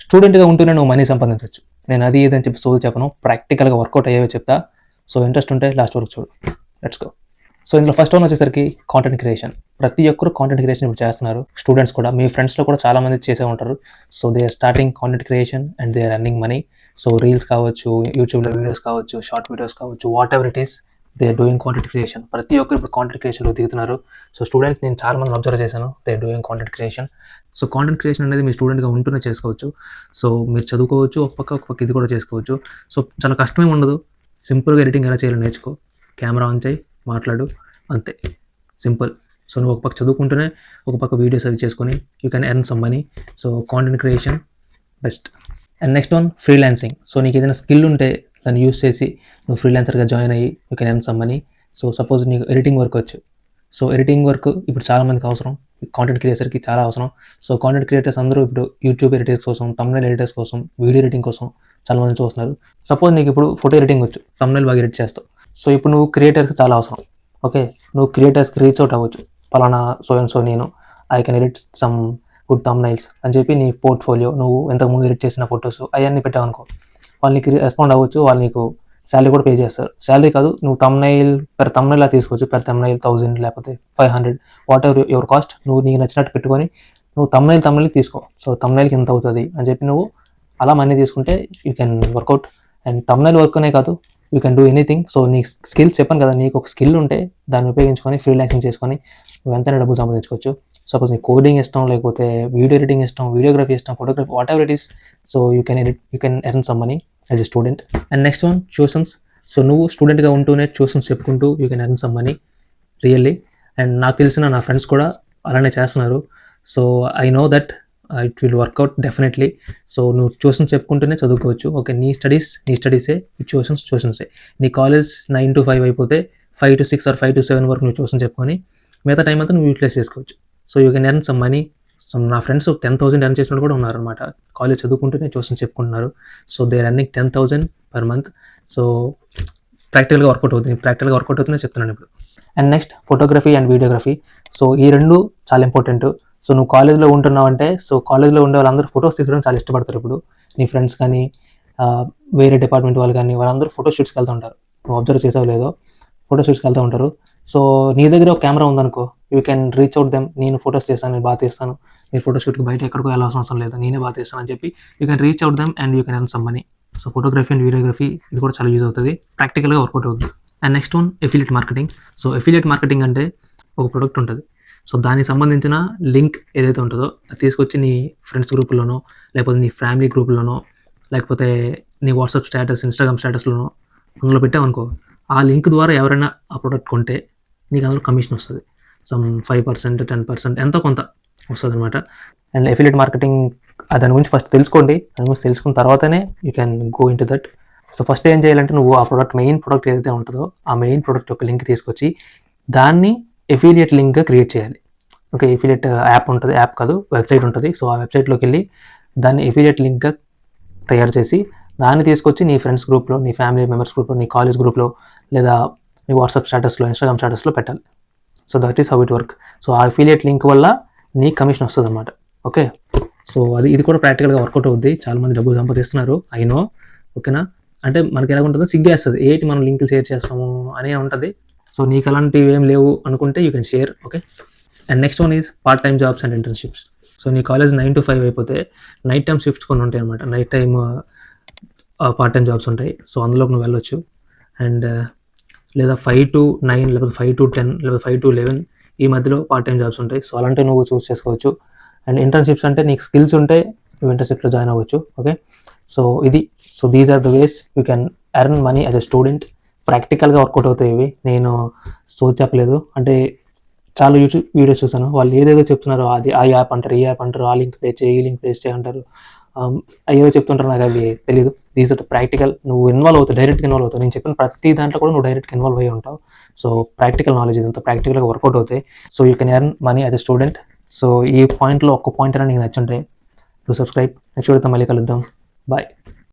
స్టూడెంట్గా ఉంటూనే నువ్వు మనీ సంపాదించవచ్చు. నేను అది ఇదని చెప్పి సోది చెప్పను, ప్రాక్టికల్గా వర్కౌట్ అయ్యేవి చెప్తా. సో ఇంట్రెస్ట్ ఉంటే లాస్ట్ వరకు చూడు. Let's go. సో ఇందులో ఫస్ట్ వన్ వచ్చేసరికి కాంటెంట్ క్రియేషన్. ప్రతి ఒక్కరు కాంటెంట్ క్రియేషన్ ఇప్పుడు చేస్తున్నారు, స్టూడెంట్స్ కూడా. మీ ఫ్రెండ్స్లో కూడా చాలామంది చేసే ఉంటారు. So they are starting content creation and they are earning money. So reels కావచ్చు, యూట్యూబ్లో వీడియోస్ కావచ్చు, షార్ట్ వీడియోస్ కావచ్చు, whatever it is, they are doing content creation. ప్రతి ఒక్కరు ఇప్పుడు కాంటెంట్ క్రియేషన్లో దిగుతున్నారు. సో స్టూడెంట్స్ నేను చాలా మంది అబ్జర్వ్ చేశాను, they are doing content creation. So content creation అనేది మీ స్టూడెంట్గా ఉంటూనే చేసుకోవచ్చు. సో మీరు చదువుకోవచ్చు, ఒక పక్క ఇది కూడా చేసుకోవచ్చు. సో చాలా కష్టమేం ఉండదు. సింపుల్గా ఎడిటింగ్ ఎలా చేయాలో నేర్చుకో, కెమెరా ఆన్ చేయి, మాట్లాడు, అంతే, సింపుల్. సో నువ్వు ఒక పక్క చదువుకుంటూనే ఒక పక్క వీడియోస్ అవి చేసుకొని you can earn some money. So content creation best. And next one freelancing. So నీకు ఏదైనా స్కిల్ ఉంటే దాన్ని యూస్ చేసి నువ్వు ఫ్రీలాన్సర్గా జాయిన్ అయ్యి you can earn some money. So suppose నీకు ఎడిటింగ్ వర్క్ వచ్చు. సో ఎడిటింగ్ వర్క్ ఇప్పుడు చాలామందికి అవసరం, కాంటెంట్ క్రియేటర్కి చాలా అవసరం. సో కాంటెంట్ క్రియేటర్స్ అందరూ ఇప్పుడు యూట్యూబ్ ఎడిటర్స్ కోసం, తమ్నైల్ ఎడిటర్స్ కోసం, వీడియో ఎడిటింగ్ కోసం చాలామంది చూస్తున్నారు. సపోజ్ నీకు ఇప్పుడు ఫోటో ఎడిటింగ్ వచ్చు, తమ్నైల్ బాగా ఎడిట్ చేస్తావు. సో ఇప్పుడు నువ్వు క్రియేటర్స్కి చాలా అవసరం. ఓకే, నువ్వు క్రియేటర్స్కి రీచ్ అవుట్ అవ్వచ్చు. పలానా సో అండ్ సో నేను I can edit some good thumbnails అని చెప్పి నీ పోర్ట్ఫోలియో, నువ్వు ఇంతకుముందు ఎడిట్ చేసిన ఫొటోస్ అవన్నీ పెట్టావు అనుకో, వాళ్ళకి రెస్పాండ్ అవ్వచ్చు, వాళ్ళు నీకు శాలరీ కూడా పే చేస్తారు. శాలరీ కాదు, నువ్వు తమ్నైల్ పెర్ తమ్నైల్ తీసుకోవచ్చు, పెర్ తమ్నైల్ 1000 లేకపోతే 500, వాట్ ఎవర్ యువర్ కాస్ట్. నువ్వు నీకు నచ్చినట్టు పెట్టుకొని నువ్వు తమ్నైల్ తీసుకో. సో తమ్నైల్కి ఎంత అవుతుంది అని చెప్పి నువ్వు అలా మనీ తీసుకుంటే you can work out. And thumbnail work అనే కాదు, you can do anything. So నీ స్కిల్స్ చెప్పాను కదా, నీకు ఒక స్కిల్ ఉంటే దాన్ని ఉపయోగించుకొని ఫ్రీలాన్సింగ్ చేసుకొని నువ్వు ఎంతైనా డబ్బులు సంపాదించుకోవచ్చు. సపోజ్ నీకు కోడింగ్ ఇష్టం, లేకపోతే వీడియో ఎడిటింగ్ ఇష్టం, వీడియోగ్రఫీ ఇష్టం, photography, whatever it is. So you can earn some money as a student. And next one tuitions. So నువ్వు స్టూడెంట్గా ఉంటూనే ట్యూషన్స్ చెప్పుకుంటూ you can earn some money really. And నాకు తెలిసిన నా ఫ్రెండ్స్ కూడా అలానే చేస్తున్నారు. So I know that it will work out definitely. So నువ్వు ట్యూషన్స్ చెప్పుకుంటూనే చదువుకోవచ్చు. ఓకే, నీ స్టడీసే, ట్యూషన్సే. నీ కాలేజ్ 9 to 5 అయిపోతే 5 to 6 or 5 to 7 వరకు నువ్వు ట్యూషన్ చెప్పుకొని మిగతా టైం అంతా నువ్వు యూటిలైజ్ చేసుకోవచ్చు. So you can earn some money. So నా ఫ్రెండ్స్ 10,000 ఎర్న్ చేసిన కూడా ఉన్నారనమాట, కాలేజ్ చదువుకుంటూనే ట్యూషన్ చెప్పుకుంటున్నారు. So they are earning 10,000 per month. సో ప్రాక్టికల్గా వర్కౌట్ అవుతుందని చెప్తున్నాను ఇప్పుడు. And next photography and videography. So ఈ రెండు చాలా ఇంపార్టెంట్. సో నువ్వు కాలేజ్లో ఉంటున్నావంటే, సో కాలేజ్లో ఉండే వాళ్ళందరూ ఫొటోస్ తీసుకోవడం చాలా ఇష్టపడతారు. ఇప్పుడు నీ ఫ్రెండ్స్ కానీ వేరే డిపార్ట్మెంట్ వాళ్ళు కానీ వాళ్ళందరూ ఫోటో షూట్స్కి వెళ్తూ ఉంటారు. నువ్వు అబ్జర్వ్ చేసావు లేదో, ఫోటో షూట్స్కి వెళ్తూ ఉంటారు. సో నీ దగ్గర ఒక కెమెరా ఉందనుకో, you can reach out them. నేను ఫోటోస్ తీస్తాను, నేను బాగా తీస్తాను, మీరు ఫోటో షూట్కి బయట ఎక్కడికో వెళ్ళాల్సిన అవసరం లేదు, నేనే బాగా తీస్తాను అని చెప్పి you can reach out them and you can earn some money. So photography and videography ఇది కూడా చాలా యూజ్ అవుతుంది, ప్రాక్టికల్గా వర్కౌట్ అవుతుంది. And next one affiliate marketing. So affiliate marketing అంటే ఒక ప్రొడక్ట్ ఉంటుంది. సో దానికి సంబంధించిన లింక్ ఏదైతే ఉంటుందో అది తీసుకొచ్చి నీ ఫ్రెండ్స్ గ్రూపుల్లోనో, లేకపోతే నీ ఫ్యామిలీ గ్రూపుల్లోనో, లేకపోతే నీ వాట్సాప్ స్టేటస్, ఇన్స్టాగ్రామ్ స్టేటస్లోనో అందులో పెట్టావనుకో, ఆ లింక్ ద్వారా ఎవరైనా ఆ ప్రోడక్ట్ కొంటే నీకు అందులో కమిషన్ వస్తుంది. సమ్ 5%, 10% ఎంతో కొంత వస్తుంది అనమాట. అండ్ ఎఫిలియేట్ మార్కెటింగ్ దాని గురించి ఫస్ట్ తెలుసుకోండి. దాని గురించి తెలుసుకున్న తర్వాతనే you can go in to that. So first ఏం చేయాలంటే, నువ్వు ఆ మెయిన్ ప్రోడక్ట్ ఏదైతే ఉంటుందో ఆ మెయిన్ ప్రోడక్ట్ యొక్క లింక్ తీసుకొచ్చి దాన్ని ఎఫిలియేట్ లింక్గా క్రియేట్ చేయాలి. ఓకే, ఎఫిలియేట్ యాప్ ఉంటుంది, యాప్ కాదు వెబ్సైట్ ఉంటుంది. సో ఆ వెబ్సైట్లోకి వెళ్ళి దాన్ని ఎఫిలియేట్ లింక్గా తయారు చేసి దాన్ని తీసుకొచ్చి నీ ఫ్రెండ్స్ గ్రూప్లో, నీ ఫ్యామిలీ మెంబర్స్ గ్రూప్లో, నీ కాలేజ్ గ్రూప్లో, లేదా నీ వాట్సాప్ స్టేటస్లో, ఇన్స్టాగ్రామ్ స్టేటస్లో పెట్టాలి. So that is how it work. So ఆ ఎఫిలియేట్ లింక్ వల్ల నీ కమిషన్ వస్తుంది అనమాట. ఓకే, సో ఇది కూడా ప్రాక్టికల్గా వర్కౌట్ అవుద్ది. చాలామంది డబ్బులు సంపాదిస్తున్నారు, ఐ నో. ఓకేనా, అంటే మనకి ఎలా ఉంటుందో సిగ్గేస్తుంది, ఏంటి మనం లింకులు షేర్ చేస్తాము అనే ఉంటుంది. సో నీకు అలాంటివి ఏం లేవు అనుకుంటే you can share. Okay, and next one is part time jobs and internships. So నీ కాలేజ్ 9 to 5 అయిపోతే నైట్ టైం షిఫ్ట్స్ కొన్ని ఉంటాయి అనమాట. Night time part time jobs ఉంటాయి. సో అందులోకి నువ్వు వెళ్ళొచ్చు. అండ్ లేదా 5 to 9, లేకపోతే 5 to 10, లేదా 5 to 11 ఈ మధ్యలో పార్ట్ టైం జాబ్స్ ఉంటాయి. సో అలాంటివి నువ్వు చూస్ చేసుకోవచ్చు. అండ్ ఇంటర్న్షిప్స్ అంటే నీకు స్కిల్స్ ఉంటే నువ్వు ఇంటర్న్షిప్లో జాయిన్ అవ్వచ్చు. Okay, so these are the ways you can earn money as a student. ప్రాక్టికల్గా వర్కౌట్ అవుతాయి ఇవి, నేను చెప్పలేదు. అంటే చాలా యూట్యూబ్ వీడియోస్ చూసాను, వాళ్ళు ఏదేదో చెప్తున్నారో, అది ఆ యాప్ అంటారు, ఈ యాప్ అంటారు, ఆ లింక్ పే చేయి, ఈ లింక్ పే చేయి అంటారు, అయ్యో చెప్తుంటారు, నాకు అవి తెలియదు. These are the practical. నువ్వు ఇన్వాల్వ్ అవుతావు, డైరెక్ట్గా ఇన్వాల్వ్ అవుతావు. నేను చెప్పిన ప్రతి దాంట్లో కూడా నువ్వు డైరెక్ట్గా ఇన్వాల్వ్ అయ్యి ఉంటావు. సో ప్రాక్టికల్ నాలెడ్జ్ ఇదంతా ప్రాక్టికల్గా వర్కౌట్ అవుతాయి. So you can earn money as a student. So ఈ పాయింట్లో ఒక్క పాయింట్ అయినా నీకు నచ్చుంటే డూ సబ్స్క్రైబ్. నెక్స్ట్ వీడియోతో మళ్ళీ కలుద్దాం. బాయ్.